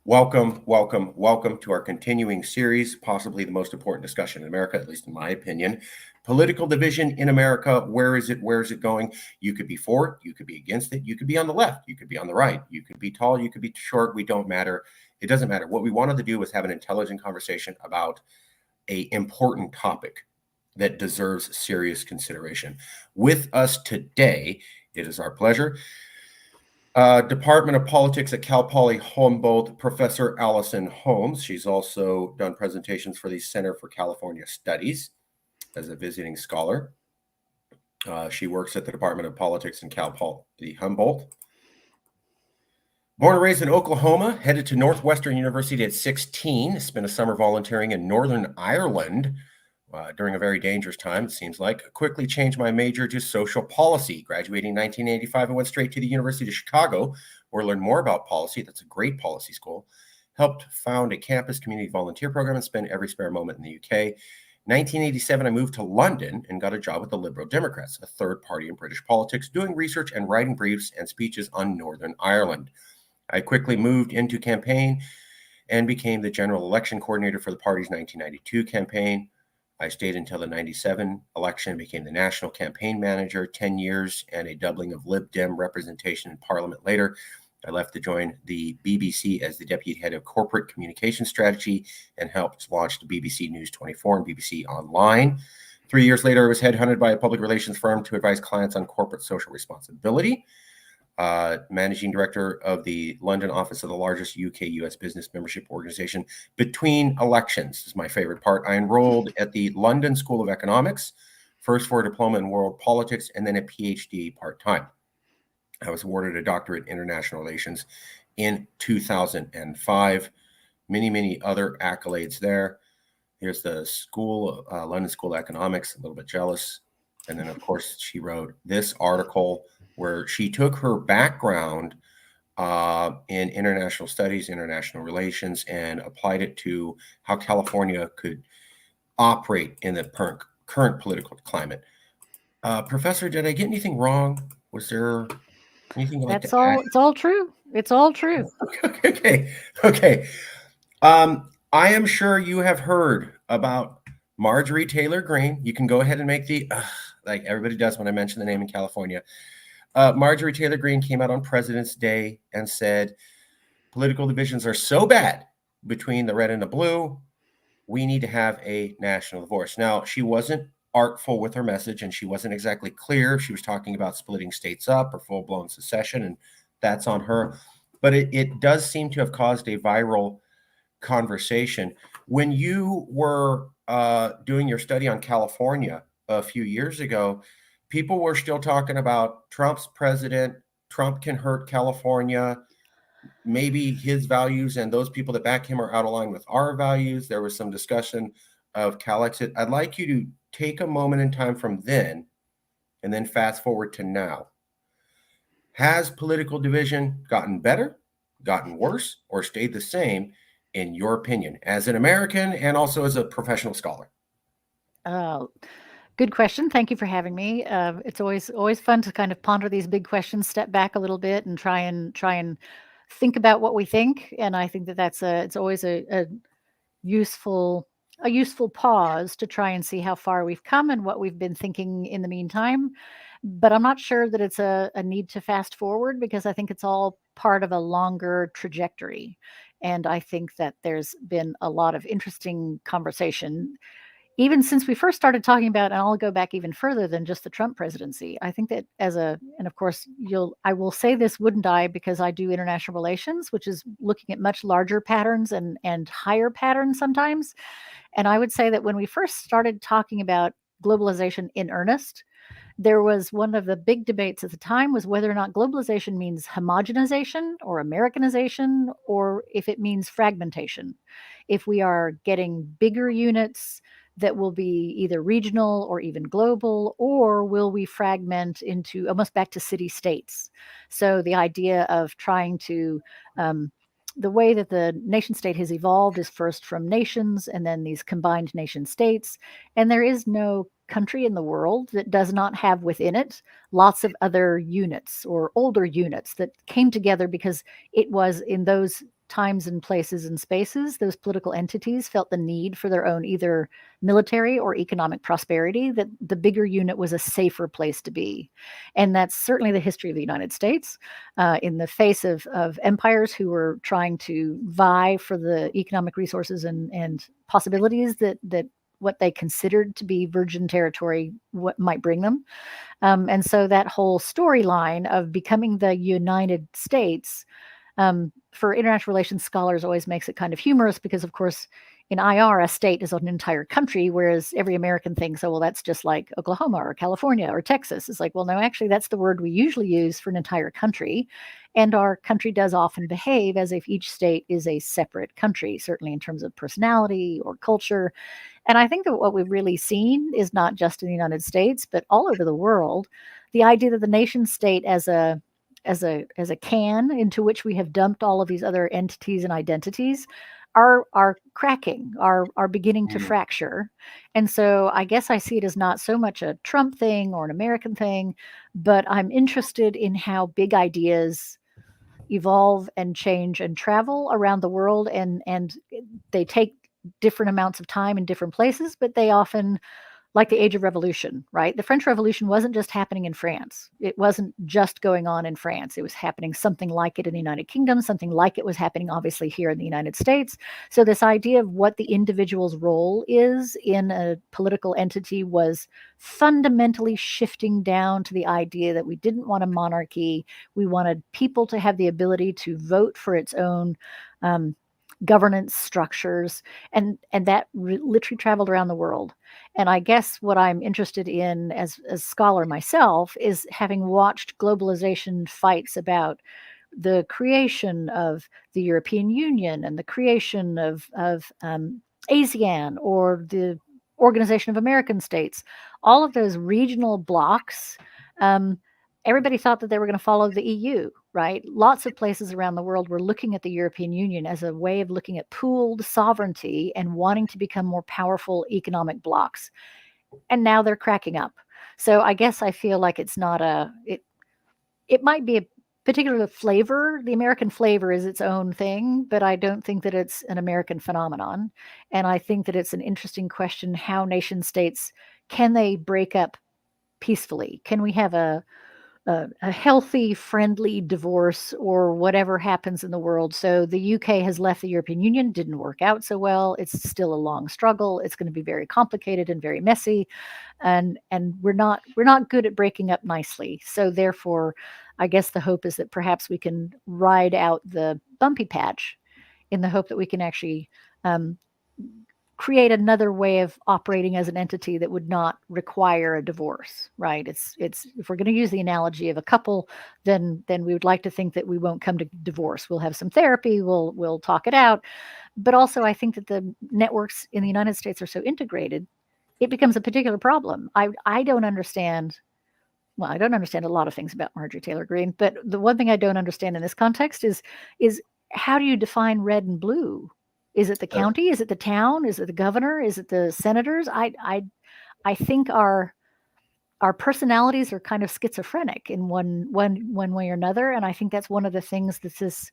Welcome, welcome, welcome to our continuing series, possibly the most important discussion in America, at least in my opinion. Political division in America, where is it? Where is it going? You could be for it, you could be against it, you could be on the left, you could be on the right, you could be tall, you could be short, we don't matter. It doesn't matter. What we wanted to do was have an intelligent conversation about an important topic that deserves serious consideration. With us today, it is our pleasure, Department of Politics at Cal Poly Humboldt, Professor Alison Holmes. She's also done presentations for the Center for California Studies as a visiting scholar. She works at the Department of Politics in Cal Poly Humboldt. Born and raised in Oklahoma, headed to Northwestern University at 16, spent a summer volunteering in Northern Ireland during a very dangerous time, it seems like. Quickly changed my major to social policy. Graduating in 1985, I went straight to the University of Chicago, where I learned more about policy. That's a great policy school. Helped found a campus community volunteer program and spent every spare moment in the UK. 1987, I moved to London and got a job with the Liberal Democrats, a third party in British politics, doing research and writing briefs and speeches on Northern Ireland. I quickly moved into campaign and became the general election coordinator for the party's 1992 campaign. I stayed until the 97 election, became the national campaign manager, 10 years and a doubling of Lib Dem representation in Parliament later. I left to join the BBC as the deputy head of corporate communication strategy and helped launch the BBC News 24 and BBC Online. 3 years later, I was headhunted by a public relations firm to advise clients on corporate social responsibility. Managing director of the London office of the largest UK-US business membership organization. Between elections is my favorite part. I enrolled at the London School of Economics, first for a diploma in world politics and then a PhD part-time. I was awarded a doctorate in international relations in 2005. Many other accolades there. Here's the school, London School of Economics, a little bit jealous. And then, of course, she wrote this article where she took her background in international studies, international relations, and applied it to how California could operate in the current political climate. Professor, did I get anything wrong? Was there anything you'd like to add? It's all true. It's all true. Okay. I am sure you have heard about Marjorie Taylor Greene. You can go ahead and make the, like everybody does when I mention the name in California. Marjorie Taylor Greene came out on President's Day and said, political divisions are so bad between the red and the blue, we need to have a national divorce. Now, she wasn't artful with her message, and she wasn't exactly clear if she was talking about splitting states up or full-blown secession, and that's on her. But it does seem to have caused a viral conversation. When you were doing your study on California a few years ago, people were still talking about Trump's president. Trump can hurt California. Maybe his values and those people that back him are out of line with our values. There was some discussion of Calexit. I'd like you to take a moment in time from then and then fast forward to now. Has political division gotten better, gotten worse, or stayed the same, in your opinion, as an American and also as a professional scholar? Good question. Thank you for having me. It's always fun to kind of ponder these big questions, step back a little bit, and try and think about what we think. And I think that it's always a useful pause to try and see how far we've come and what we've been thinking in the meantime. But I'm not sure that it's a need to fast forward, because I think it's all part of a longer trajectory. And I think that there's been a lot of interesting conversation even since we first started talking about, and I'll go back even further than just the Trump presidency. I think that and of course I will say this, wouldn't I, because I do international relations, which is looking at much larger patterns and higher patterns sometimes. And I would say that when we first started talking about globalization in earnest, there was one of the big debates at the time was whether or not globalization means homogenization or Americanization, or if it means fragmentation. If we are getting bigger units that will be either regional or even global, or will we fragment into almost back to city states? So the idea of trying to, the way that the nation state has evolved is first from nations and then these combined nation states. And there is no country in the world that does not have within it lots of other units or older units that came together because it was in those times and places and spaces, those political entities felt the need for their own either military or economic prosperity, that the bigger unit was a safer place to be. And that's certainly the history of the United States, in the face of empires who were trying to vie for the economic resources and possibilities that what they considered to be virgin territory what might bring them. And so that whole storyline of becoming the United States, for international relations scholars, always makes it kind of humorous because, of course, in IR, a state is an entire country, whereas every American thinks, oh, well, that's just like Oklahoma or California or Texas. It's like, well, no, actually, that's the word we usually use for an entire country. And our country does often behave as if each state is a separate country, certainly in terms of personality or culture. And I think that what we've really seen is not just in the United States, but all over the world, the idea that the nation state as a can into which we have dumped all of these other entities and identities are cracking, are beginning to fracture. And so I guess I see it as not so much a Trump thing or an American thing, but I'm interested in how big ideas evolve and change and travel around the world, and they take different amounts of time in different places, but they often, like the Age of Revolution, right? The French Revolution wasn't just happening in France. It wasn't just going on in France. It was happening something like it in the United Kingdom, something like it was happening obviously here in the United States. So this idea of what the individual's role is in a political entity was fundamentally shifting down to the idea that we didn't want a monarchy. We wanted people to have the ability to vote for its own governance structures, and that literally traveled around the world. And I guess what I'm interested in as a scholar myself is, having watched globalization fights about the creation of the European Union and the creation of ASEAN, or the Organization of American States, all of those regional blocks. Everybody thought that they were going to follow the EU, right? Lots of places around the world were looking at the European Union as a way of looking at pooled sovereignty and wanting to become more powerful economic blocks. And now they're cracking up. So I guess I feel like it's not it might be a particular flavor. The American flavor is its own thing, but I don't think that it's an American phenomenon. And I think that it's an interesting question, how nation states, can they break up peacefully? Can we have a healthy, friendly divorce, or whatever happens in the world? So the UK has left the European Union, didn't work out so well. It's still a long struggle. It's going to be very complicated and very messy, and we're not good at breaking up nicely. So therefore, I guess the hope is that perhaps we can ride out the bumpy patch in the hope that we can actually create another way of operating as an entity that would not require a divorce, right? It's if we're going to use the analogy of a couple, then we would like to think that we won't come to divorce. We'll have some therapy, we'll talk it out. But also, I think that the networks in the United States are so integrated, it becomes a particular problem. I don't understand. Well, I don't understand a lot of things about Marjorie Taylor Greene, but the one thing I don't understand in this context is how do you define red and blue? Is it the county? Is it the town? Is it the governor? Is it the senators? I think our personalities are kind of schizophrenic in one way or another, and I think that's one of the things that's this.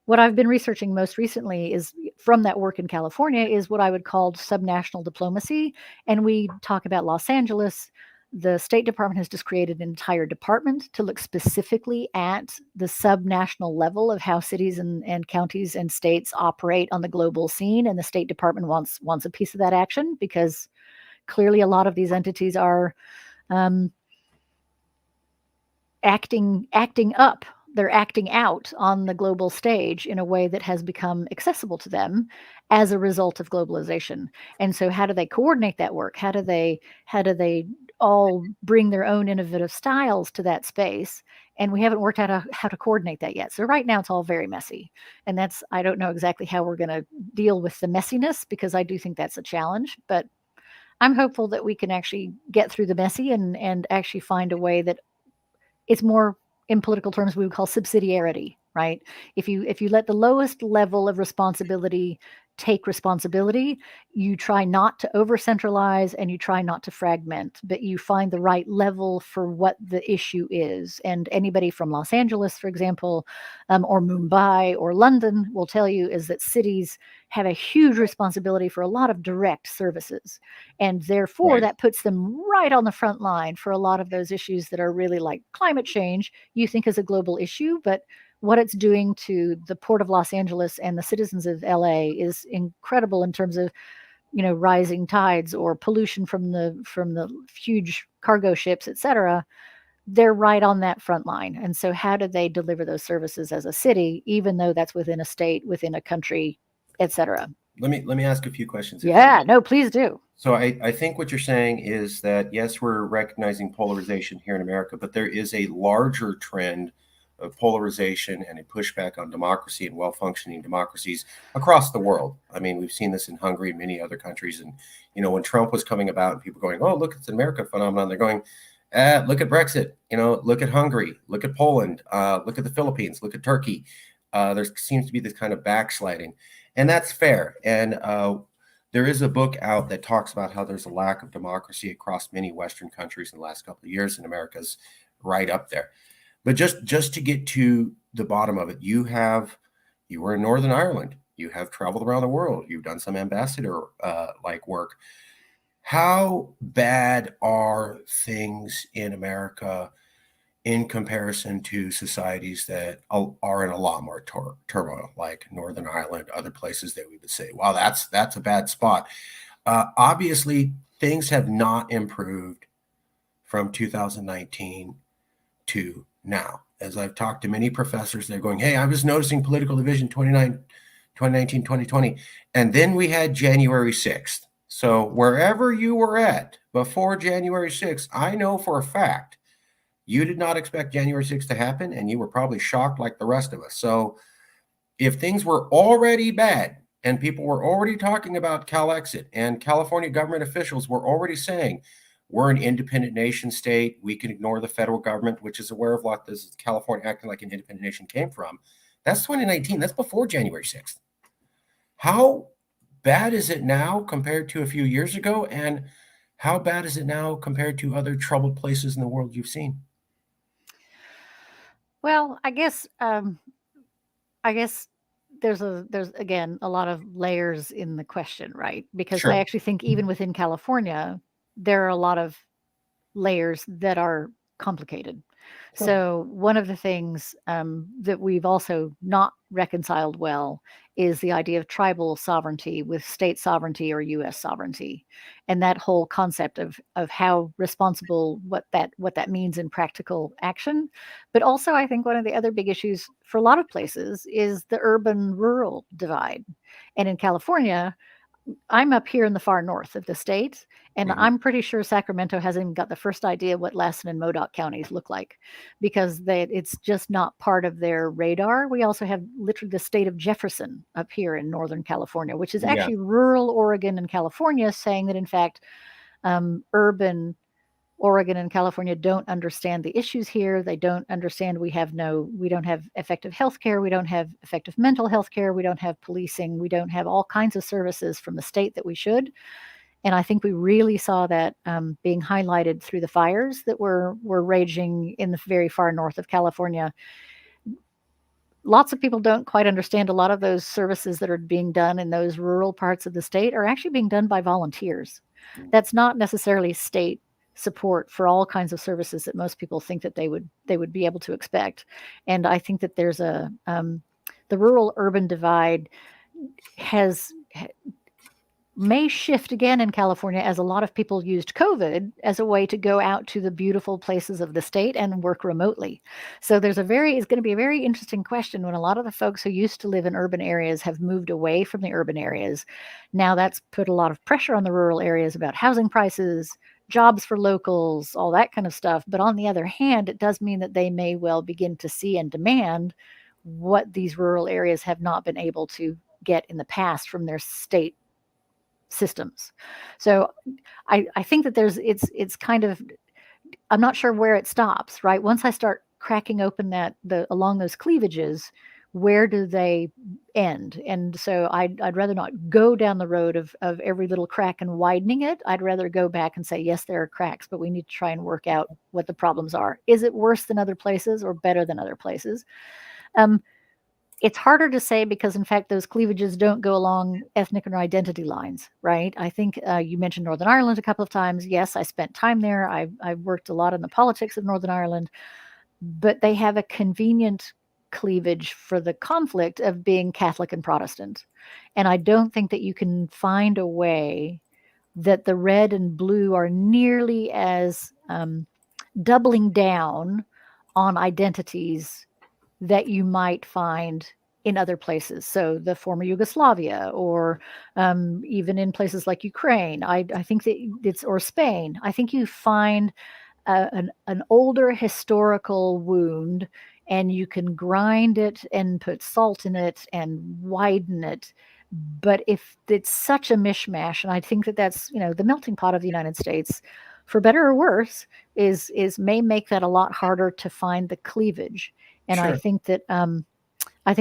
What I've been researching most recently is from that work in California is what I would call subnational diplomacy, and we talk about Los Angeles. The State Department has just created an entire department to look specifically at the subnational level of how cities and counties and states operate on the global scene. And the State Department wants a piece of that action, because clearly a lot of these entities are acting up. They're acting out on the global stage in a way that has become accessible to them as a result of globalization. And so how do they coordinate that work? How do they all bring their own innovative styles to that space? And we haven't worked out how to coordinate that yet. So right now it's all very messy. And I don't know exactly how we're going to deal with the messiness, because I do think that's a challenge. But I'm hopeful that we can actually get through the messy and actually find a way that it's more, in political terms, we would call subsidiarity, right? If you let the lowest level of responsibility take responsibility. You try not to over centralize and you try not to fragment, but you find the right level for what the issue is. And anybody from Los Angeles, for example, or Mumbai or London will tell you is that cities have a huge responsibility for a lot of direct services. And therefore, Right. that puts them right on the front line for a lot of those issues that are really like climate change, you think is a global issue, but what it's doing to the Port of Los Angeles and the citizens of LA is incredible in terms of, rising tides or pollution from the huge cargo ships, et cetera. They're right on that front line. And so how do they deliver those services as a city, even though that's within a state, within a country, et cetera? Let me ask a few questions if I Yeah, may. no, please do. So I think what you're saying is that yes, we're recognizing polarization here in America, but there is a larger trend of polarization and a pushback on democracy and well-functioning democracies across the world. I mean, we've seen this in Hungary and many other countries. And when Trump was coming about and people going, "Oh, look, it's an America phenomenon," they're going, "Look at Brexit. Look at Hungary. Look at Poland. Look at the Philippines. Look at Turkey." There seems to be this kind of backsliding, and that's fair. And there is a book out that talks about how there's a lack of democracy across many Western countries in the last couple of years, and America's right up there. But just to get to the bottom of it, you were in Northern Ireland. You have traveled around the world. You've done some ambassador like work. How bad are things in America in comparison to societies that are in a lot more turmoil, like Northern Ireland, other places that we would say, wow, that's a bad spot. Obviously, things have not improved from 2019 to now. As I've talked to many professors, they're going, hey, I was noticing political division 2019, 2020. And then we had January 6th. So wherever you were at before January 6th, I know for a fact you did not expect January 6th to happen, and you were probably shocked like the rest of us. So if things were already bad and people were already talking about Calexit and California government officials were already saying, we're an independent nation state, we can ignore the federal government, which is aware of what this California acting like an independent nation came from. That's 2019. That's before January 6th. How bad is it now compared to a few years ago? And how bad is it now compared to other troubled places in the world you've seen? Well, I guess there's again a lot of layers in the question, right? Because I Sure. actually think even within California, there are a lot of layers that are complicated. Sure. So one of the things that we've also not reconciled well is the idea of tribal sovereignty with state sovereignty or U.S. sovereignty, and that whole concept of how responsible what that means in practical action. But also, I think one of the other big issues for a lot of places is the urban-rural divide. And in California, I'm up here in the far north of the state, and Mhm. I'm pretty sure Sacramento hasn't even got the first idea what Lassen and Modoc counties look like because it's just not part of their radar. We also have literally the state of Jefferson up here in Northern California, which is Yeah. actually rural Oregon and California, saying that in fact, urban Oregon and California don't understand the issues here. They don't understand we don't have effective healthcare, we don't have effective mental health care, we don't have policing, we don't have all kinds of services from the state that we should. And I think we really saw that being highlighted through the fires that were raging in the very far north of California. Lots of people don't quite understand a lot of those services that are being done in those rural parts of the state are actually being done by volunteers. That's not necessarily state support for all kinds of services that most people think that they would be able to expect. And I think that there's the rural urban divide has may shift again in California as a lot of people used COVID as a way to go out to the beautiful places of the state and work remotely. So it's going to be a very interesting question when a lot of the folks who used to live in urban areas have moved away from the urban areas. Now that's put a lot of pressure on the rural areas about housing prices, jobs for locals, all that kind of stuff. But on the other hand, it does mean that they may well begin to see and demand what these rural areas have not been able to get in the past from their state systems. So I think that it's kind of, I'm not sure where it stops, right? Once I start cracking open that the along those cleavages, where do they end. And so I'd rather not go down the road of every little crack and widening it. I'd rather go back and say, yes, there are cracks, but we need to try and work out what the problems are. Is it worse than other places or better than other places? Um, it's harder to say because, in fact, those cleavages don't go along ethnic and identity lines, right? I think you mentioned Northern Ireland a couple of times. Yes, I spent time there. I've worked a lot in the politics of Northern Ireland, but they have a convenient cleavage for the conflict of being Catholic and Protestant. And I don't think that you can find a way that the red and blue are nearly as doubling down on identities that you might find in other places. So the former Yugoslavia, or even in places like Ukraine, I think that it's, or Spain. I think you find an older historical wound, and you can grind it and put salt in it and widen it. But if it's such a mishmash, and I think that that's, the melting pot of the United States, for better or worse, is may make that a lot harder to find the cleavage. And Sure. I think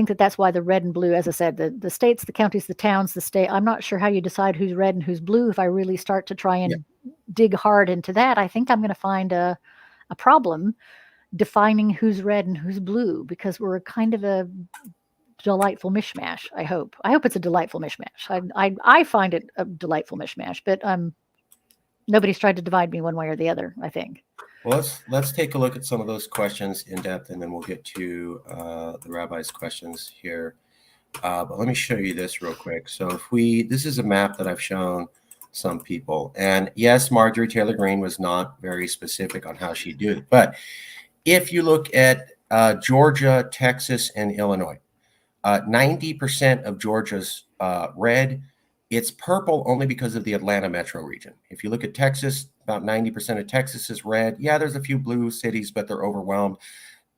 that that's why the red and blue, as I said, the states, the counties, the towns, the state. I'm not sure how you decide who's red and who's blue. If I really start to try Yeah. and dig hard into that, I think I'm going to find a problem defining who's red and who's blue, because we're kind of a delightful mishmash. I hope it's a delightful mishmash. I find it a delightful mishmash, but nobody's tried to divide me one way or the other, I think. Well, let's take a look at some of those questions in depth, and then we'll get to the rabbi's questions here. But let me show you this real quick. So this is a map that I've shown some people, and yes, Marjorie Taylor Greene was not very specific on how she'd do it. But if you look at Georgia, Texas, and Illinois, 90% of Georgia's red. It's purple only because of the Atlanta metro region. If you look at Texas, about 90% of Texas is red. Yeah, there's a few blue cities, but they're overwhelmed.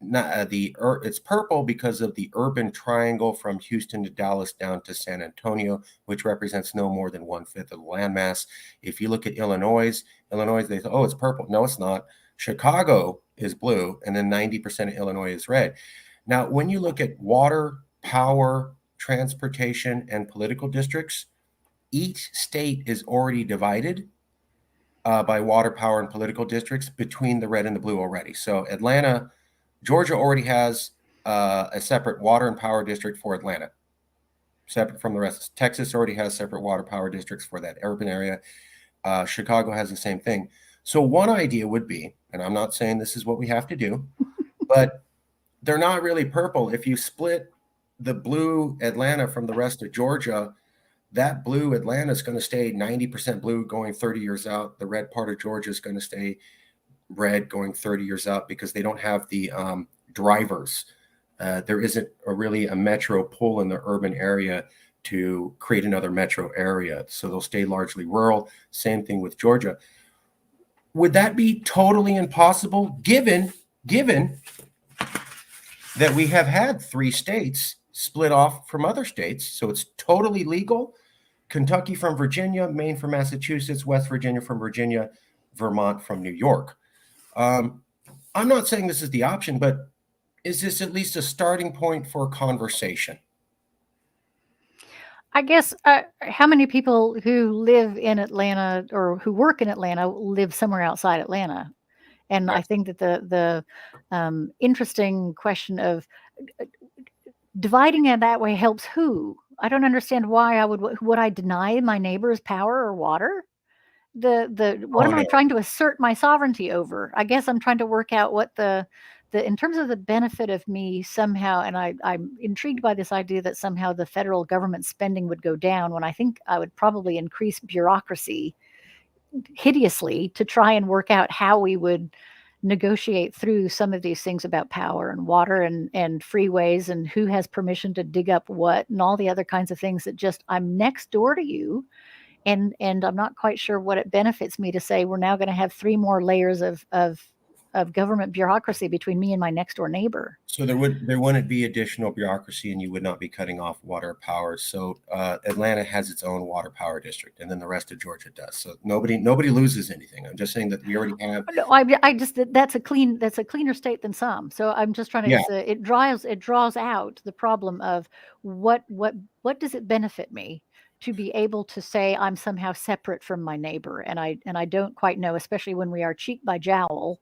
It's purple because of the urban triangle from Houston to Dallas down to San Antonio, which represents no more than 1/5 of the landmass. If you look at Illinois, they say, oh, it's purple. No, it's not. Chicago is blue, and then 90% of Illinois is red. Now, when you look at water, power, transportation, and political districts, each state is already divided by water, power, and political districts between the red and the blue already. So Georgia already has a separate water and power district for Atlanta, separate from the rest. Texas already has separate water power districts for that urban area. Chicago has the same thing. So one idea would be, and I'm not saying this is what we have to do, but they're not really purple. If you split the blue Atlanta from the rest of Georgia, that blue Atlanta is going to stay 90% blue going 30 years out. The red part of Georgia is going to stay red going 30 years out because they don't have the drivers. There isn't really a metro pull in the urban area to create another metro area. So they'll stay largely rural. Same thing with Georgia. Would that be totally impossible given that we have had 3 states split off from other states? So it's totally legal. Kentucky from Virginia, Maine from Massachusetts, West Virginia from Virginia, Vermont from New York. I'm not saying this is the option, but is this at least a starting point for conversation? I guess how many people who live in Atlanta or who work in Atlanta live somewhere outside Atlanta? And I think that the interesting question of dividing it that way helps who? I don't understand why would I deny my neighbors power or water? What am I trying to assert my sovereignty over? I guess I'm trying to work out what the in terms of the benefit of me somehow, and I'm intrigued by this idea that somehow the federal government spending would go down, when I think I would probably increase bureaucracy hideously to try and work out how we would negotiate through some of these things about power and water and freeways and who has permission to dig up what and all the other kinds of things that just, I'm next door to you, and I'm not quite sure what it benefits me to say we're now going to have 3 more layers of of government bureaucracy between me and my next door neighbor. So there wouldn't be additional bureaucracy, and you would not be cutting off water power. So Atlanta has its own water power district, and then the rest of Georgia does. So nobody loses anything. I'm just saying that we already have. No, I just that's a cleaner state than some. So I'm just trying to. Yeah, It draws out the problem of what does it benefit me to be able to say I'm somehow separate from my neighbor, and I don't quite know, especially when we are cheek by jowl,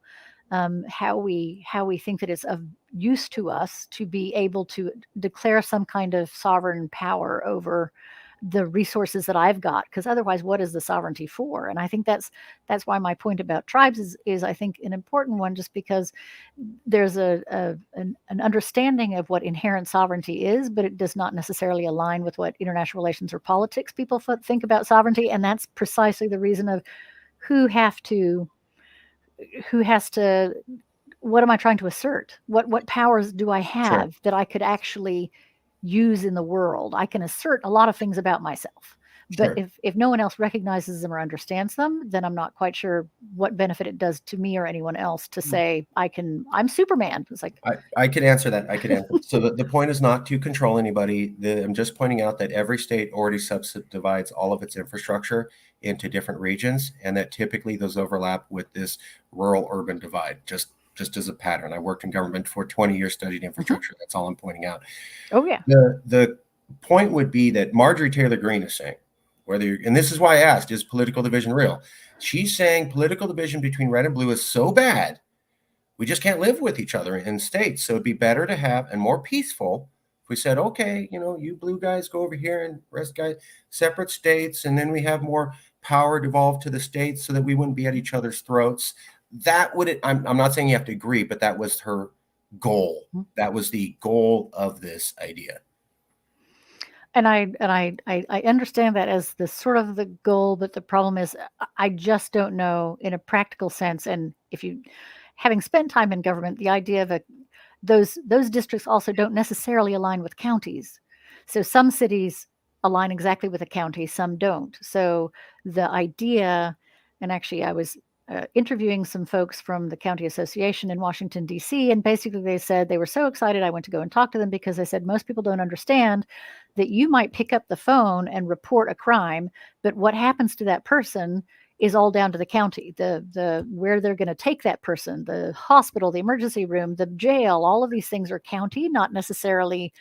how we think that it's of use to us to be able to declare some kind of sovereign power over the resources that I've got, because otherwise what is the sovereignty for? And I think that's why my point about tribes is I think an important one, just because there's an understanding of what inherent sovereignty is, but it does not necessarily align with what international relations or politics people think about sovereignty. And that's precisely the reason of who have to who has to what am I trying to assert? What powers do I sure, have that I could actually use in the world? I can assert a lot of things about myself, but sure. if no one else recognizes them or understands them, then I'm not quite sure what benefit it does to me or anyone else to say I'm Superman. It's like, I can answer that. I can answer. So the point is not to control anybody. I'm just pointing out that every state already subdivides all of its infrastructure into different regions, and that typically those overlap with this rural-urban divide. Just as a pattern. I worked in government for 20 years, studied infrastructure. That's all I'm pointing out. oh yeah, The point would be that Marjorie Taylor Greene is saying, and this is why I asked, is political division real? She's saying political division between red and blue is so bad we just can't live with each other in states. So it'd be better to have and more peaceful if we said, okay, you blue guys go over here and rest guys separate states, and then we have more power devolved to the states so that we wouldn't be at each other's throats. That would I'm not saying you have to agree, but that was her goal. That was the goal of this idea. and I understand that as the sort of the goal, but the problem is I just don't know in a practical sense. And if you, having spent time in government, the idea of those districts also don't necessarily align with counties. So some cities align exactly with a county, some don't. So the idea, and actually I was interviewing some folks from the county association in Washington, D.C., and basically they said they were so excited I went to go and talk to them because they said most people don't understand that you might pick up the phone and report a crime, but what happens to that person is all down to the county, the where they're going to take that person, the hospital, the emergency room, the jail. All of these things are county, not necessarily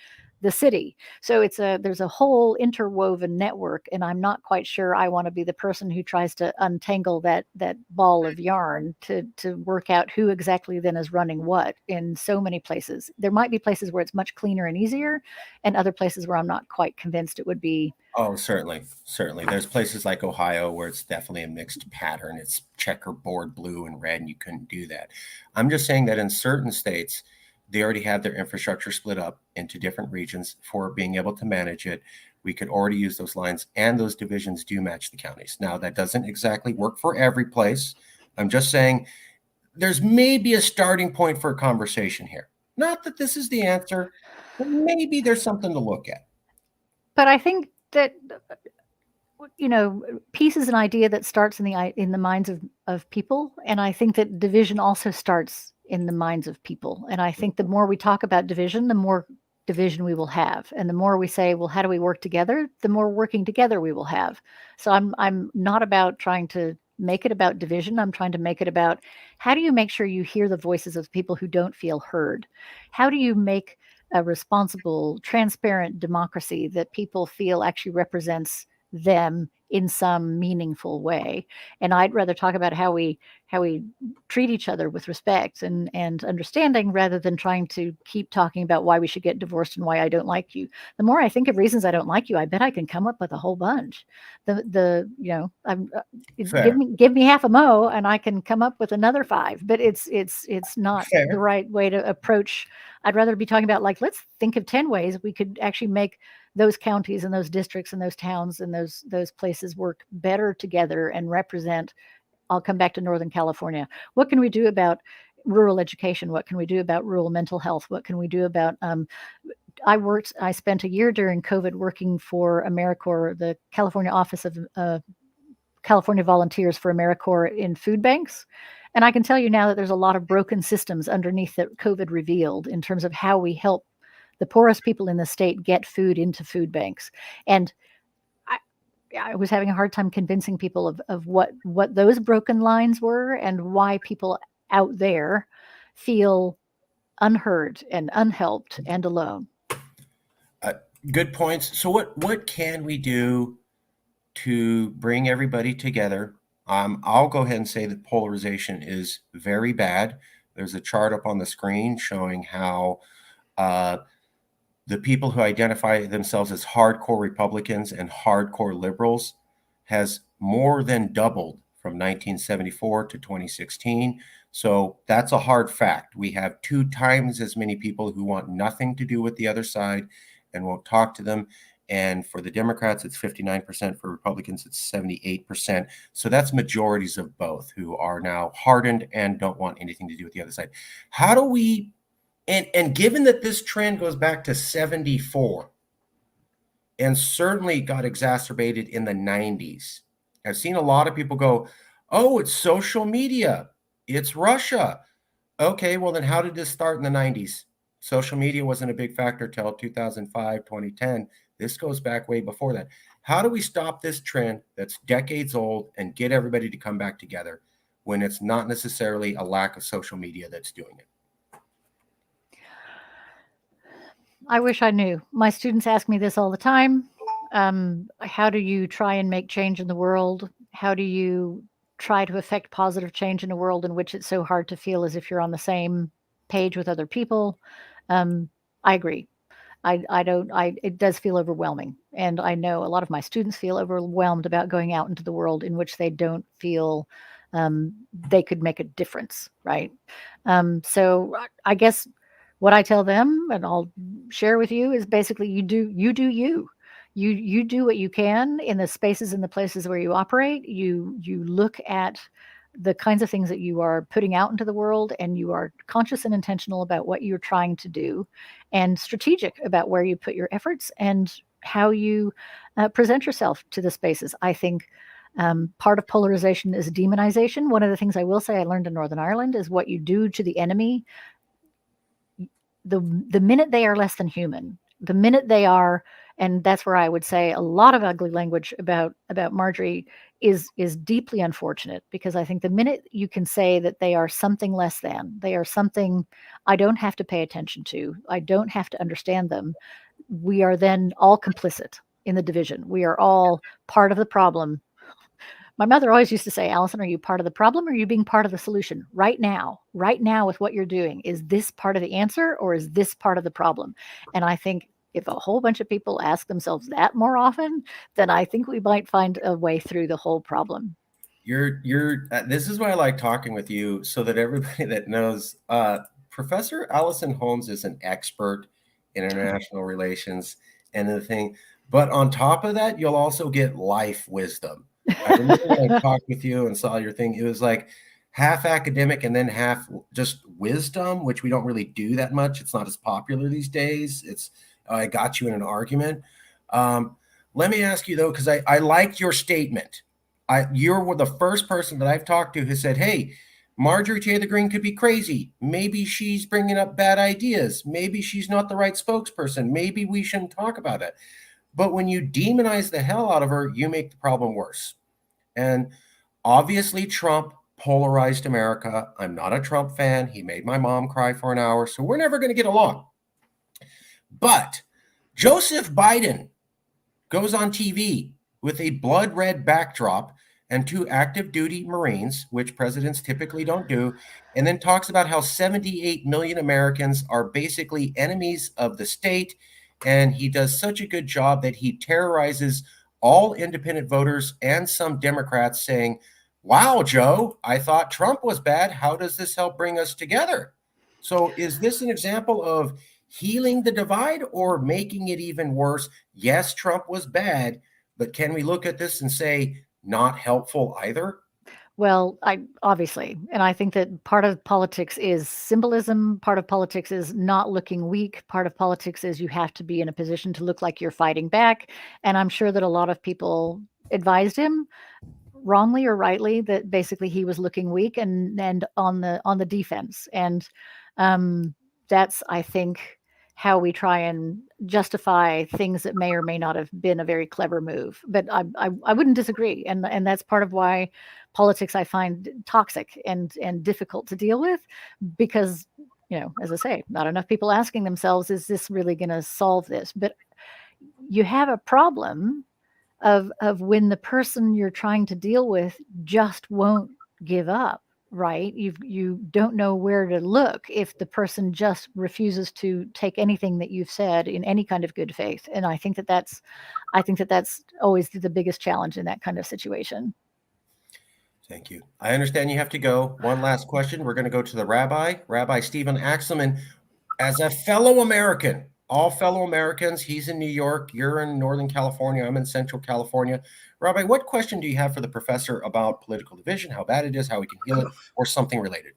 the city. So there's a whole interwoven network, and I'm not quite sure I want to be the person who tries to untangle that ball of yarn to work out who exactly then is running what in so many places. There might be places where it's much cleaner and easier, and other places where I'm not quite convinced it would be. Oh, certainly. Certainly. There's places like Ohio where it's definitely a mixed pattern. It's checkerboard blue and red, and you couldn't do that. I'm just saying that in certain states, they already have their infrastructure split up into different regions for being able to manage it. We could already use those lines, and those divisions do match the counties. Now, that doesn't exactly work for every place. I'm just saying there's maybe a starting point for a conversation here. Not that this is the answer, but maybe there's something to look at. But I think that peace is an idea that starts in the minds of people, and I think that division also starts in the minds of people. And I think the more we talk about division, the more division we will have, and the more we say, well, how do we work together, the more working together we will have. So I'm not about trying to make it about division. I'm trying to make it about how do you make sure you hear the voices of people who don't feel heard. How do you make a responsible, transparent democracy that people feel actually represents them in some meaningful way? And I'd rather talk about how we treat each other with respect and understanding, rather than trying to keep talking about why we should get divorced and why I don't like you. The more I think of reasons I don't like you, I bet I can come up with a whole bunch. I'm Fair. give me half a mo and I can come up with another five. But it's not the Fair. right way to approach. I'd rather be talking about, like, let's think of 10 ways we could actually make those counties and those districts and those towns and those places work better together and represent. I'll come back to Northern California. What can we do about rural education? What can we do about rural mental health? What can we do about I spent a year during COVID working for AmeriCorps, the California Office of California Volunteers for AmeriCorps, in food banks. And I can tell you now that there's a lot of broken systems underneath that COVID revealed in terms of how we help the poorest people in the state get food into food banks. And I, I was having a hard time convincing people of what those broken lines were and why people out there feel unheard and unhelped and alone. Uh, Good points. So what can we do to bring everybody together? I'll go ahead and say that polarization is very bad. There's a chart up on the screen showing how uh, the people who identify themselves as hardcore Republicans and hardcore liberals has more than doubled from 1974 to 2016. So that's a hard fact. We have 2 times as many people who want nothing to do with the other side and won't talk to them. And for the Democrats, it's 59%. For Republicans, it's 78%. So that's majorities of both who are now hardened and don't want anything to do with the other side. How do we, and given that this trend goes back to 74 and certainly got exacerbated in the 90s, I've seen a lot of people go, oh, it's social media, it's Russia. Okay, well, then how did this start in the 90s? Social media wasn't a big factor till 2005, 2010. This goes back way before that. How do we stop this trend that's decades old and get everybody to come back together when it's not necessarily a lack of social media that's doing it? I wish I knew. My students ask me this all the time. How do you try and make change in the world? How do you try to affect positive change in a world in which it's so hard to feel as if you're on the same page with other people? I agree. I don't, it does feel overwhelming. And I know a lot of my students feel overwhelmed about going out into the world in which they don't feel they could make a difference, right? So I guess what I tell them, and I'll share with you, is basically you do you. You do what you can in the spaces and the places where you operate. You look at the kinds of things that you are putting out into the world, and you are conscious and intentional about what you're trying to do, and strategic about where you put your efforts and how you present yourself to the spaces. I think part of polarization is demonization. One of the things I will say I learned in Northern Ireland is what you do to the enemy the minute they are less than human, the minute they are, and that's where I would say a lot of ugly language about Marjorie is deeply unfortunate, because I think the minute you can say that they are something less than, they are something I don't have to pay attention to, I don't have to understand them, we are then all complicit in the division. We are all part of the problem. My mother always used to say, Alison, are you part of the problem or are you being part of the solution right now? Right now, with what you're doing, is this part of the answer or is this part of the problem? And I think if a whole bunch of people ask themselves that more often, then I think we might find a way through the whole problem. This is why I like talking with you, so that everybody that knows, Professor Alison Holmes is an expert in international relations and the thing. But on top of that, you'll also get life wisdom. I remember when I talked with you and saw your thing, it was like half academic and then half just wisdom, which we don't really do that much. It's not as popular these days. It's I got you in an argument. Let me ask you though, because I liked your statement. You're the first person that I've talked to who said, hey, Marjorie Taylor Greene could be crazy. Maybe she's bringing up bad ideas. Maybe she's not the right spokesperson. Maybe we shouldn't talk about it. But when you demonize the hell out of her, you make the problem worse. And obviously, Trump polarized America. I'm not a Trump fan. He made my mom cry for an hour. So we're never going to get along. But Joseph Biden goes on TV with a blood red backdrop and 2 active duty Marines, which presidents typically don't do, and then talks about how 78 million Americans are basically enemies of the state. And he does such a good job that he terrorizes all independent voters and some Democrats, saying, wow, Joe, I thought Trump was bad. How does this help bring us together? So is this an example of healing the divide or making it even worse? Yes, Trump was bad, but can we look at this and say not helpful either? Well, I obviously, and I think that part of politics is symbolism. Part of politics is not looking weak. Part of politics is you have to be in a position to look like you're fighting back. And I'm sure that a lot of people advised him. wrongly or rightly, that basically he was looking weak and on the defense. And that's, I think, how we try and justify things that may or may not have been a very clever move. But I wouldn't disagree, and that's part of why politics I find toxic and difficult to deal with, because, as I say, not enough people asking themselves, is this really going to solve this? But you have a problem of when the person you're trying to deal with just won't give up, right? You don't know where to look if the person just refuses to take anything that you've said in any kind of good faith. And I think that that's always the biggest challenge in that kind of situation. Thank you. I understand you have to go. One last question. We're going to go to the Rabbi Stephen Axelman. As a fellow American, all fellow Americans, he's in New York, you're in Northern California, I'm in Central California. Rabbi, what question do you have for the professor about political division, how bad it is, how we can heal it, or something related?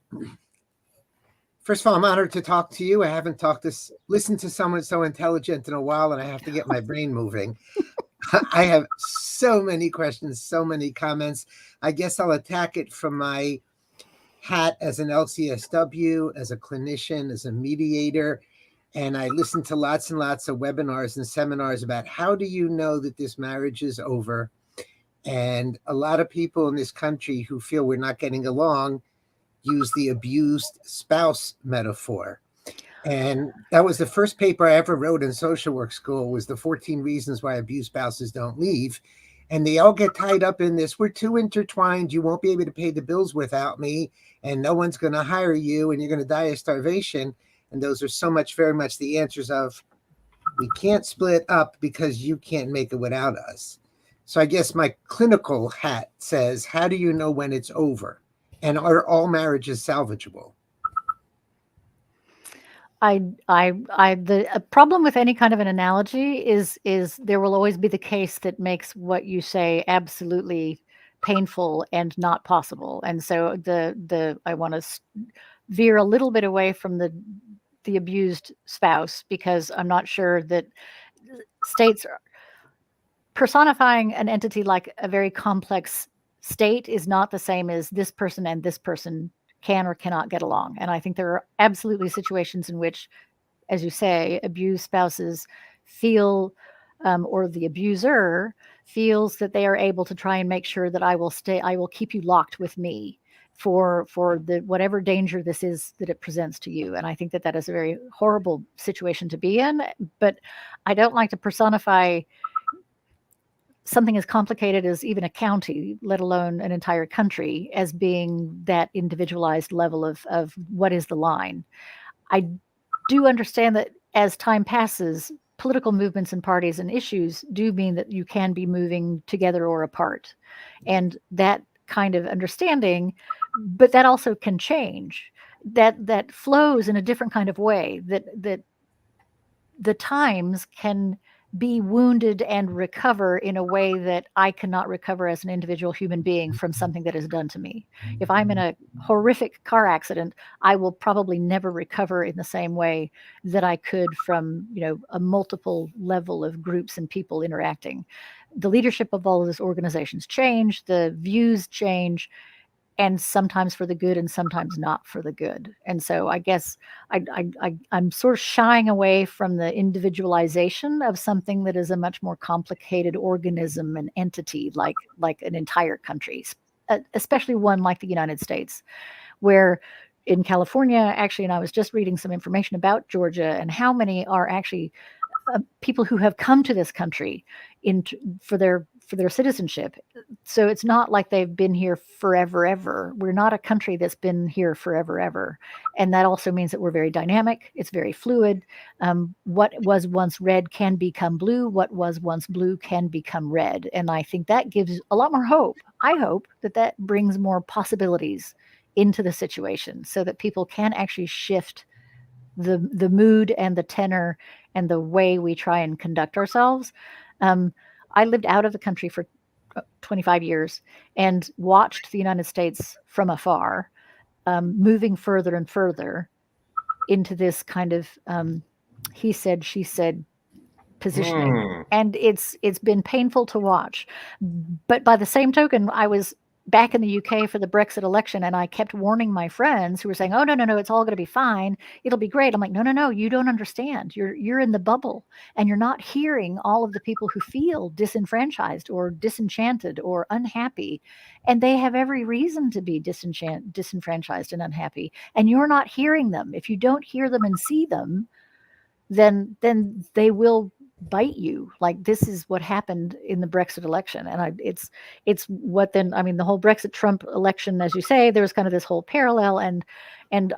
First of all, I'm honored to talk to you. I haven't listened to someone so intelligent in a while, and I have to get my brain moving. I have so many questions, so many comments. I guess I'll attack it from my hat as an LCSW, as a clinician, as a mediator. And I listened to lots and lots of webinars and seminars about how do you know that this marriage is over? And a lot of people in this country who feel we're not getting along use the abused spouse metaphor. And that was the first paper I ever wrote in social work school, was the 14 reasons why abused spouses don't leave. And they all get tied up in this. We're too intertwined. You won't be able to pay the bills without me. And no one's going to hire you. And you're going to die of starvation. And those are very much the answers of, we can't split up because you can't make it without us. So I guess my clinical hat says, how do you know when it's over? And are all marriages salvageable? The problem with any kind of an analogy is there will always be the case that makes what you say absolutely painful and not possible. And so I want to veer a little bit away from the abused spouse, because I'm not sure that states are personifying an entity like a very complex state is not the same as this person and this person can or cannot get along. And I think there are absolutely situations in which, as you say, abused spouses feel, or the abuser feels, that they are able to try and make sure that I will keep you locked with me for the whatever danger this is that it presents to you. And I think that is a very horrible situation to be in. But I don't like to personify something as complicated as even a county, let alone an entire country, as being that individualized level of what is the line. I do understand that as time passes, political movements and parties and issues do mean that you can be moving together or apart. And that kind of understanding, but that also can change. That flows in a different kind of way, that the times can be wounded and recover in a way that I cannot recover as an individual human being from something that is done to me. If I'm in a horrific car accident, I will probably never recover in the same way that I could from, a multiple level of groups and people interacting. The leadership of all of those organizations change, the views change, and sometimes for the good and sometimes not for the good. And so I guess I'm sort of shying away from the individualization of something that is a much more complicated organism and entity, like an entire country, especially one like the United States, where in California, actually, and I was just reading some information about Georgia and how many are actually people who have come to this country for their citizenship. So it's not like they've been here forever, ever. We're not a country that's been here forever, ever. And that also means that we're very dynamic. It's very fluid. What was once red can become blue. What was once blue can become red. And I think that gives a lot more hope. I hope that brings more possibilities into the situation so that people can actually shift the mood and the tenor and the way we try and conduct ourselves. I lived out of the country for 25 years and watched the United States from afar, moving further and further into this kind of he said, she said positioning. Mm. And it's been painful to watch. But by the same token, I was back in the UK for the Brexit election, and I kept warning my friends who were saying, "Oh, no, it's all going to be fine. It'll be great." I'm like, no, you don't understand. You're in the bubble, and you're not hearing all of the people who feel disenfranchised or disenchanted or unhappy, and they have every reason to be disenfranchised and unhappy, and you're not hearing them. If you don't hear them and see them, then they will bite you. Like, this is what happened in the Brexit election. And it's what then, I mean, the whole Brexit Trump election, as you say, there was kind of this whole parallel, and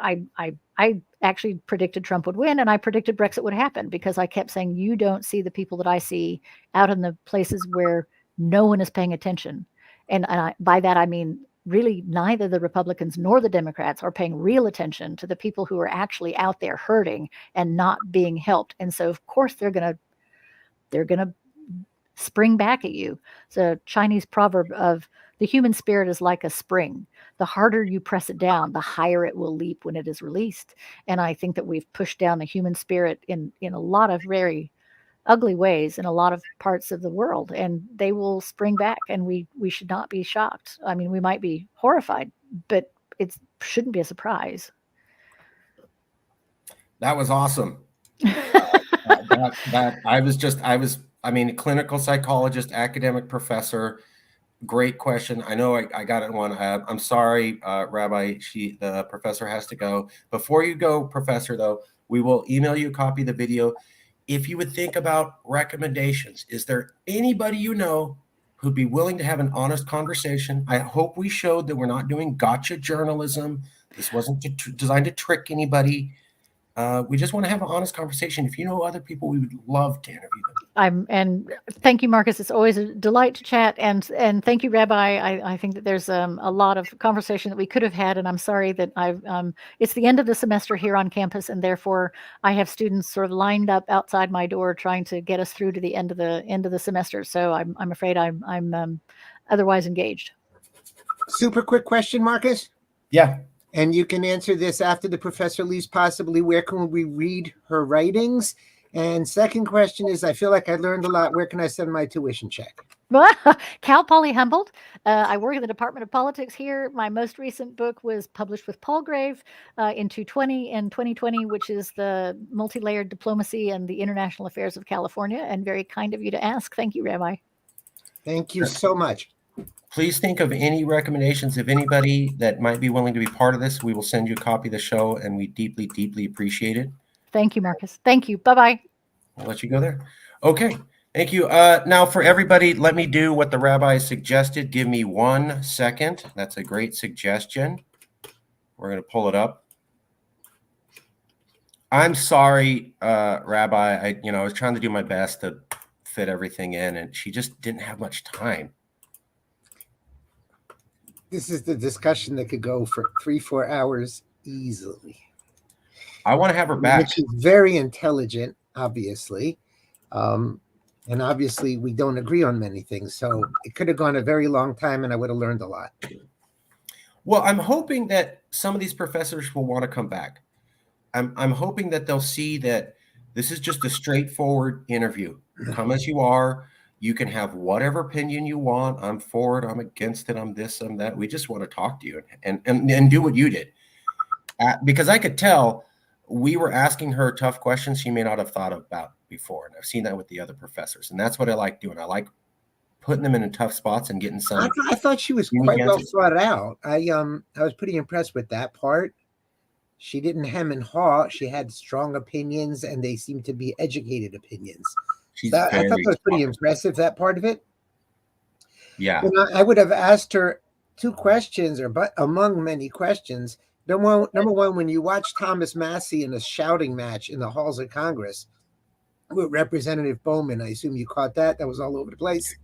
I actually predicted Trump would win, and I predicted Brexit would happen, because I kept saying, you don't see the people that I see out in the places where no one is paying attention. And by that I mean, really, neither the Republicans nor the Democrats are paying real attention to the people who are actually out there hurting and not being helped. And so of course they're going to spring back at you. It's a Chinese proverb of, the human spirit is like a spring. The harder you press it down, the higher it will leap when it is released. And I think that we've pushed down the human spirit in a lot of very ugly ways in a lot of parts of the world, and they will spring back, and we should not be shocked. I mean, we might be horrified, but it shouldn't be a surprise. That was awesome. I mean, clinical psychologist, academic professor. Great question. I know I got it one. I'm sorry, Rabbi. The professor has to go. Before you go, Professor, though, we will email you a copy of the video. If you would think about recommendations, is there anybody you know who'd be willing to have an honest conversation? I hope we showed that we're not doing gotcha journalism. This wasn't designed to trick anybody. We just want to have an honest conversation. If you know other people, we would love to interview them. And thank you, Marcus. It's always a delight to chat. And thank you, Rabbi. I think that there's a lot of conversation that we could have had, and I'm sorry that it's the end of the semester here on campus, and therefore I have students sort of lined up outside my door trying to get us through to the end of the semester. So I'm afraid I'm otherwise engaged. Super quick question, Marcus. Yeah. And you can answer this after the professor leaves, possibly. Where can we read her writings? And second question is, I feel like I learned a lot. Where can I send my tuition check? Cal Poly Humboldt. I work in the Department of Politics here. My most recent book was published with Palgrave in 2020 and 2020, which is the Multi-Layered Diplomacy and the International Affairs of California. And very kind of you to ask. Thank you, Rabbi. Thank you so much. Please think of any recommendations of anybody that might be willing to be part of this. We will send you a copy of the show, and we deeply, deeply appreciate it. Thank you, Marcus. Thank you. Bye-bye. I'll let you go there. Okay. Thank you. Now, for everybody, let me do what the rabbi suggested. Give me 1 second. That's a great suggestion. We're going to pull it up. I'm sorry, Rabbi. I was trying to do my best to fit everything in, and she just didn't have much time. This is the discussion that could go for 3-4 hours easily. I want to have her back. She's very intelligent, obviously. And obviously we don't agree on many things. So it could have gone a very long time, and I would have learned a lot. Well, I'm hoping that some of these professors will want to come back. I'm hoping that they'll see that this is just a straightforward interview. Come as you are. You can have whatever opinion you want. I'm for it. I'm against it. I'm this, I'm that. We just want to talk to you and do what you did. Because I could tell we were asking her tough questions she may not have thought about before. And I've seen that with the other professors. And that's what I like doing. I like putting them in tough spots and getting some. I thought she was quite well thought out. I was pretty impressed with that part. She didn't hem and haw. She had strong opinions, and they seemed to be educated opinions. I thought that was pretty impressive, that part of it. Yeah. And I would have asked her 2 questions, but among many questions. Number one, when you watch Thomas Massey in a shouting match in the halls of Congress with Representative Bowman, I assume you caught that. That was all over the place.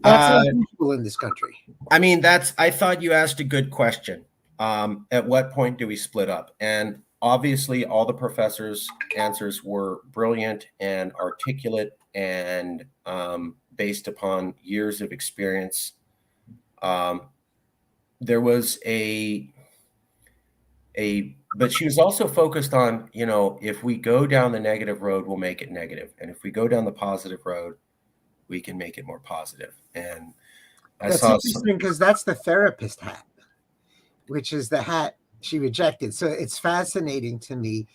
That's unusual in this country. I mean, I thought you asked a good question. At what point do we split up? And obviously all the professors' answers were brilliant and articulate and based upon years of experience. There was a But she was also focused on, if we go down the negative road, we'll make it negative. And if we go down the positive road, we can make it more positive. And I That's saw interesting because that's the therapist hat, which is the hat she rejected. So it's fascinating to me.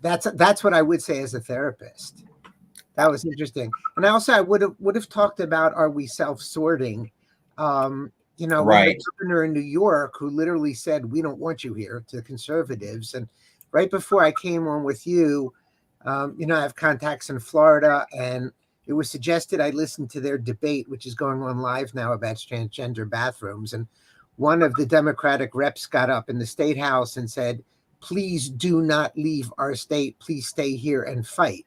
That's what I would say as a therapist. That was interesting. And also I would have talked about, are we self-sorting? We had a right. governor in New York who literally said, we don't want you here, to the conservatives. And right before I came on with you, I have contacts in Florida, and it was suggested I listen to their debate, which is going on live now, about transgender bathrooms. And one of the Democratic reps got up in the state house and said, please do not leave our state. Please stay here and fight.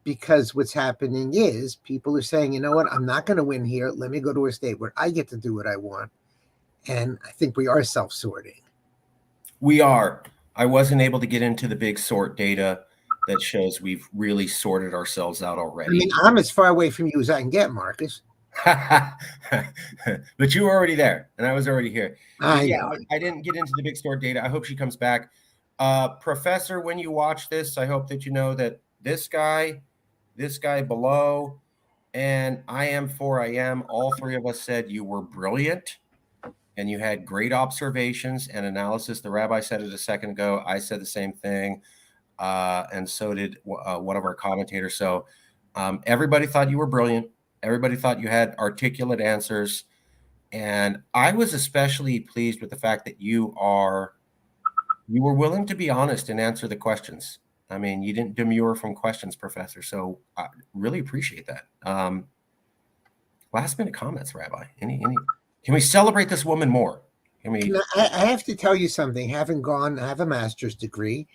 Because what's happening is people are saying, you know what, I'm not going to win here. Let me go to a state where I get to do what I want. And I think we are self-sorting. We are. I wasn't able to get into the big sort data that shows we've really sorted ourselves out I already. mean, I'm as far away from you as I can get, Marcus. But you were already there, and I was already here. I Yeah, know. I didn't get into the big sort data. I hope she comes back. Professor, when you watch this, I hope that you know that this guy below, and I am, all three of us said you were brilliant and you had great observations and analysis. The rabbi said it a second ago. I said the same thing. And so did one of our commentators. So everybody thought you were brilliant. Everybody thought you had articulate answers. And I was especially pleased with the fact that you were willing to be honest and answer the questions. I mean, you didn't demur from questions, Professor. So I really appreciate that. Last minute comments, Rabbi. Can we celebrate this woman more? I have to tell you something. Having I have a master's degree.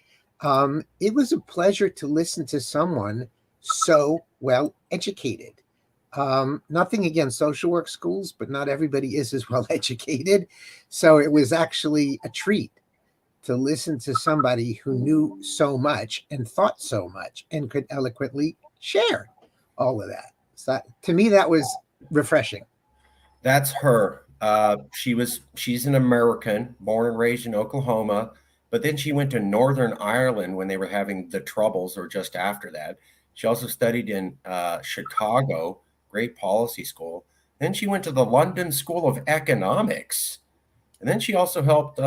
It was a pleasure to listen to someone so well educated. Nothing against social work schools, but not everybody is as well educated. So it was actually a treat to listen to somebody who knew so much and thought so much and could eloquently share all of that. So to me, that was refreshing. That's her. She's an American, born and raised in Oklahoma, but then she went to Northern Ireland when they were having the Troubles, or just after that. She also studied in Chicago, great policy school. Then she went to the London School of Economics. And then she also helped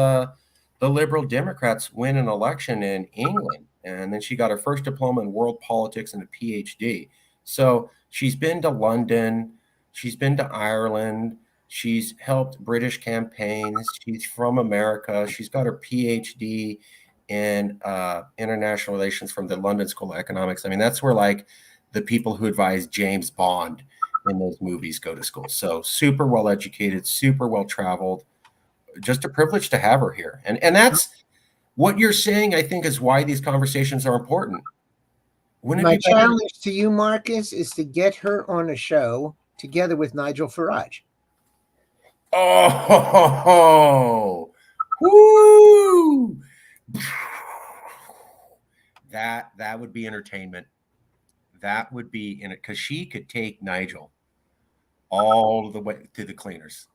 the Liberal Democrats win an election in England. And then she got her first diploma in world politics and a PhD. So she's been to London. She's been to Ireland. She's helped British campaigns. She's from America. She's got her PhD in international relations from the London School of Economics. I mean, that's where like the people who advise James Bond in those movies go to school. So super well educated, super well traveled. Just a privilege to have her here. And that's what you're saying, I think, is why these conversations are important. My challenge to you, Marcus, is to get her on a show together with Nigel Farage. Oh, woo! That would be entertainment. That would be in it, because she could take Nigel all the way to the cleaners.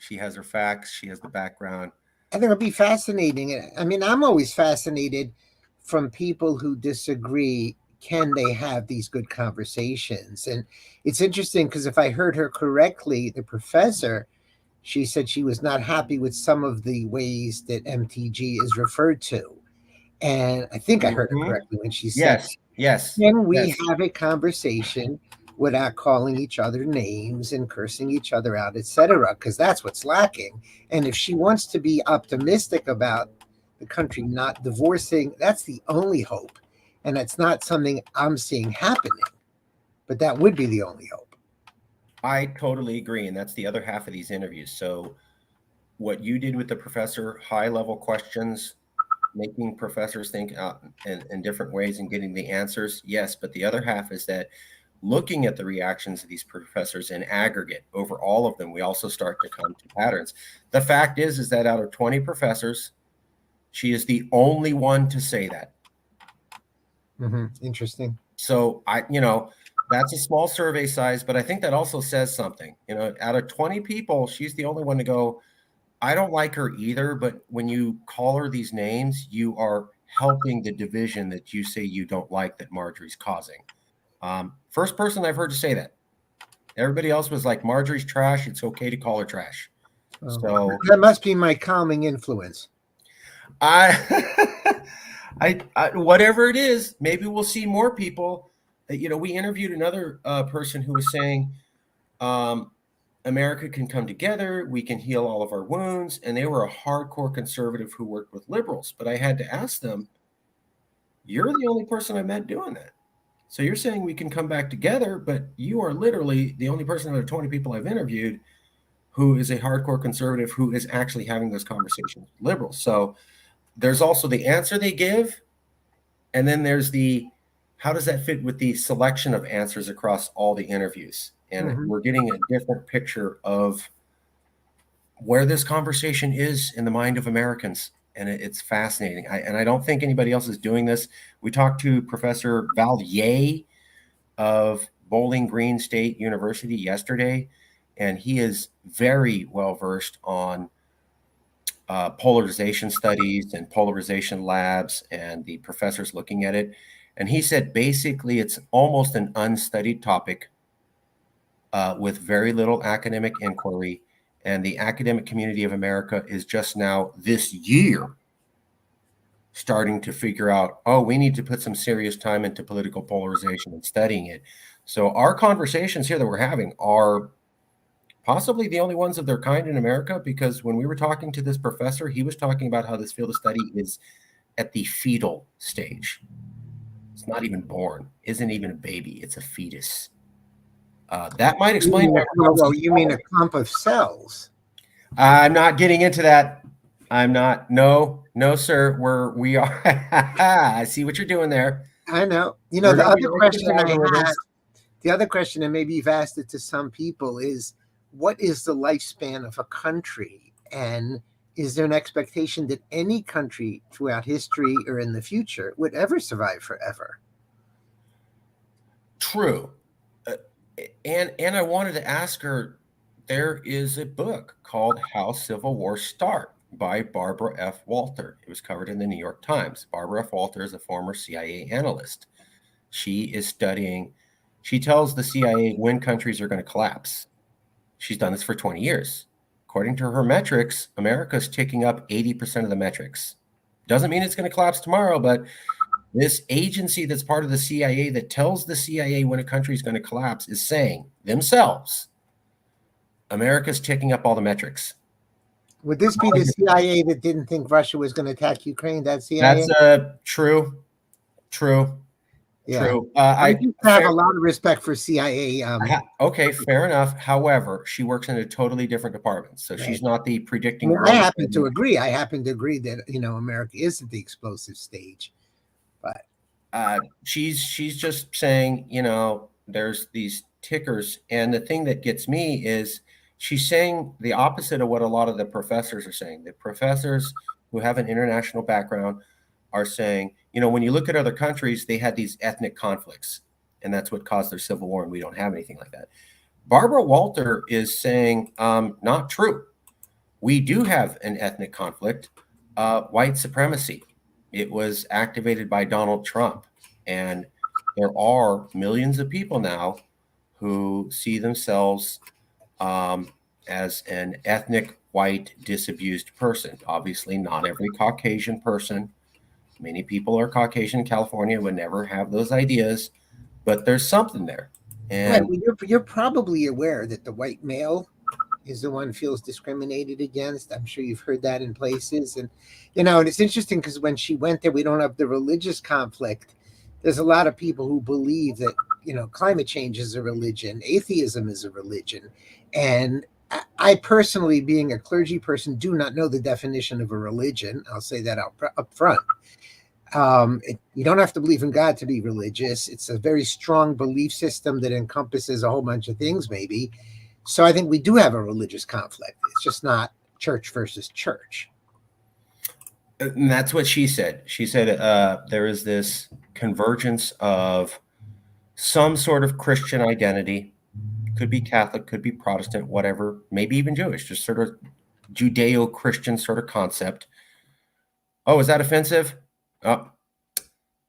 She has her facts. She has the background. I think it'll be fascinating. I mean, I'm always fascinated from people who disagree. Can they have these good conversations? And it's interesting because if I heard her correctly, the professor, she said she was not happy with some of the ways that MTG is referred to. And I think I heard her correctly when she said, yes. Can we have a conversation without calling each other names and cursing each other out, etc.? Because that's what's lacking. And if she wants to be optimistic about the country not divorcing, that's the only hope. And it's not something I'm seeing happening, but that would be the only hope. I totally agree. And that's the other half of these interviews. So what you did with the professor, high level questions, making professors think in different ways and getting the answers. Yes. But the other half is that looking at the reactions of these professors in aggregate over all of them, we also start to come to patterns. The fact is that out of 20 professors, she is the only one to say that. Interesting. So that's a small survey size, but I think that also says something. Out of 20 people, she's the only one to go, I don't like her either, but when you call her these names, you are helping the division that you say you don't like that Marjorie's causing. First person I've heard to say that. Everybody else was like, Marjorie's trash. It's okay to call her trash. So that must be my calming influence. I, I whatever it is, maybe we'll see more people. We interviewed another person who was saying, America can come together, we can heal all of our wounds, and they were a hardcore conservative who worked with liberals. But I had to ask them, you're the only person I met doing that. So you're saying we can come back together, but you are literally the only person out of 20 people I've interviewed who is a hardcore conservative who is actually having those conversations with liberals. So there's also the answer they give, and then there's the how does that fit with the selection of answers across all the interviews? And we're getting a different picture of where this conversation is in the mind of Americans. And it's fascinating. I don't think anybody else is doing this. We talked to Professor Valier of Bowling Green State University yesterday, and he is very well versed on polarization studies and polarization labs and the professors looking at it. And he said basically it's almost an unstudied topic with very little academic inquiry. And the academic community of America is just now this year starting to figure out, oh, we need to put some serious time into political polarization and studying it. So our conversations here that we're having are possibly the only ones of their kind in America, because when we were talking to this professor, he was talking about how this field of study is at the fetal stage. It's not even born, isn't even a baby, it's a fetus. That might explain why. Well, you mean a clump of cells? I'm not getting into that. I'm not. No, sir. We are. I see what you're doing there. I know. The other question I had, the other question, and maybe you've asked it to some people, is what is the lifespan of a country? And is there an expectation that any country throughout history or in the future would ever survive forever? True. And I wanted to ask her, there is a book called How Civil Wars Start by Barbara F. Walter. It was covered in the New York Times. Barbara F. Walter is a former CIA analyst. She is studying, she tells the CIA when countries are going to collapse. She's done this for 20 years. According to her metrics, America's ticking up 80% of the metrics. Doesn't mean it's going to collapse tomorrow, but this agency that's part of the CIA that tells the CIA when a country is going to collapse is saying themselves, America's ticking up all the metrics. Would this be the CIA that didn't think Russia was going to attack Ukraine? That CIA? That's true. Yeah. True. I do have a lot of respect for CIA. Okay, fair enough. However, she works in a totally different department, so she's not the predicting. I happen to agree. I happen to agree that America is at the explosive stage, but she's just saying there's these tickers, and the thing that gets me is she's saying the opposite of what a lot of the professors are saying. The professors who have an international background are saying, when you look at other countries, they had these ethnic conflicts, and that's what caused their civil war, and we don't have anything like that. Barbara Walter is saying, not true. We do have an ethnic conflict, white supremacy. It was activated by Donald Trump, and there are millions of people now who see themselves as an ethnic, white, disabused person. Obviously, not every Caucasian person. Many people are Caucasian in California, would never have those ideas, but there's something there. And you're probably aware that the white male is the one who feels discriminated against. I'm sure you've heard that in places. And, and it's interesting because when she went there, we don't have the religious conflict. There's a lot of people who believe that, climate change is a religion, atheism is a religion. And I personally, being a clergy person, do not know the definition of a religion. I'll say that up front. You don't have to believe in God to be religious. It's a very strong belief system that encompasses a whole bunch of things, maybe. So I think we do have a religious conflict. It's just not church versus church. And that's what she said. She said there is this convergence of some sort of Christian identity. Could be Catholic, could be Protestant, whatever, maybe even Jewish, just sort of Judeo-Christian sort of concept. Oh, is that offensive? Oh,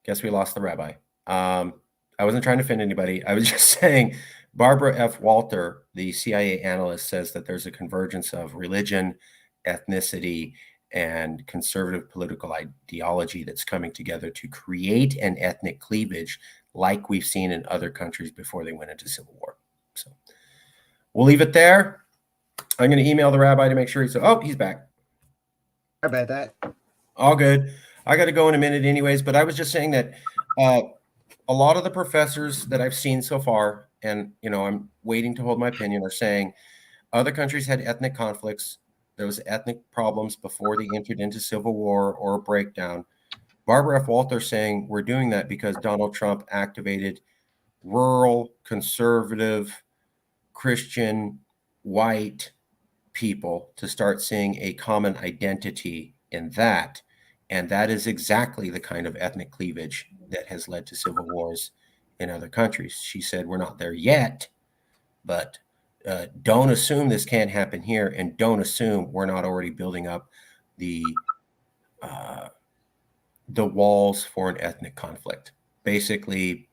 guess we lost the rabbi. I wasn't trying to offend anybody. I was just saying Barbara F. Walter, the CIA analyst, says that there's a convergence of religion, ethnicity, and conservative political ideology that's coming together to create an ethnic cleavage like we've seen in other countries before they went into civil war. So we'll leave it there. I'm going to email the rabbi to make sure he's back. Sorry about that. All good. I got to go in a minute anyways, but I was just saying that a lot of the professors that I've seen so far, and I'm waiting to hold my opinion, are saying other countries had ethnic conflicts. There was ethnic problems before they entered into civil war or a breakdown. Barbara F. Walter saying we're doing that because Donald Trump activated rural, conservative, Christian, white people to start seeing a common identity in that. And that is exactly the kind of ethnic cleavage that has led to civil wars in other countries. She said, we're not there yet, but don't assume this can't happen here, and don't assume we're not already building up the walls for an ethnic conflict. Basically,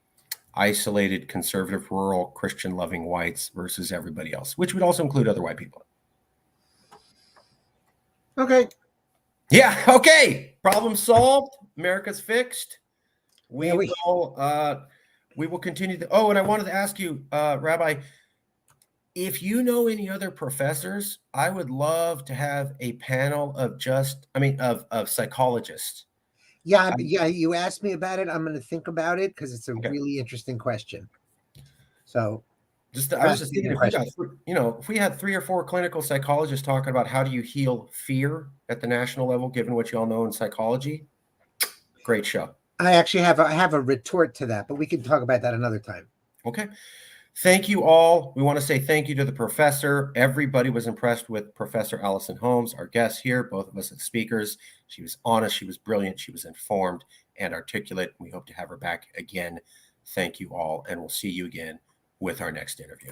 isolated, conservative, rural, Christian-loving whites versus everybody else, which would also include other white people. Okay. Yeah, okay. Problem solved. America's fixed. We will continue to. Oh, and I wanted to ask you, Rabbi, if you know any other professors, I would love to have a panel of of psychologists. Yeah, you asked me about it. I'm going to think about it because it's a really interesting question. So I was just thinking, if we had 3 or 4 clinical psychologists talking about how do you heal fear at the national level, given what you all know in psychology, great show. I actually have a retort to that, but we can talk about that another time. Okay. Thank you all. We want to say thank you to the professor. Everybody was impressed with Professor Alison Holmes, our guest here, both of us as speakers. She was honest, she was brilliant, she was informed and articulate. We hope to have her back again. Thank you all, and we'll see you again with our next interview.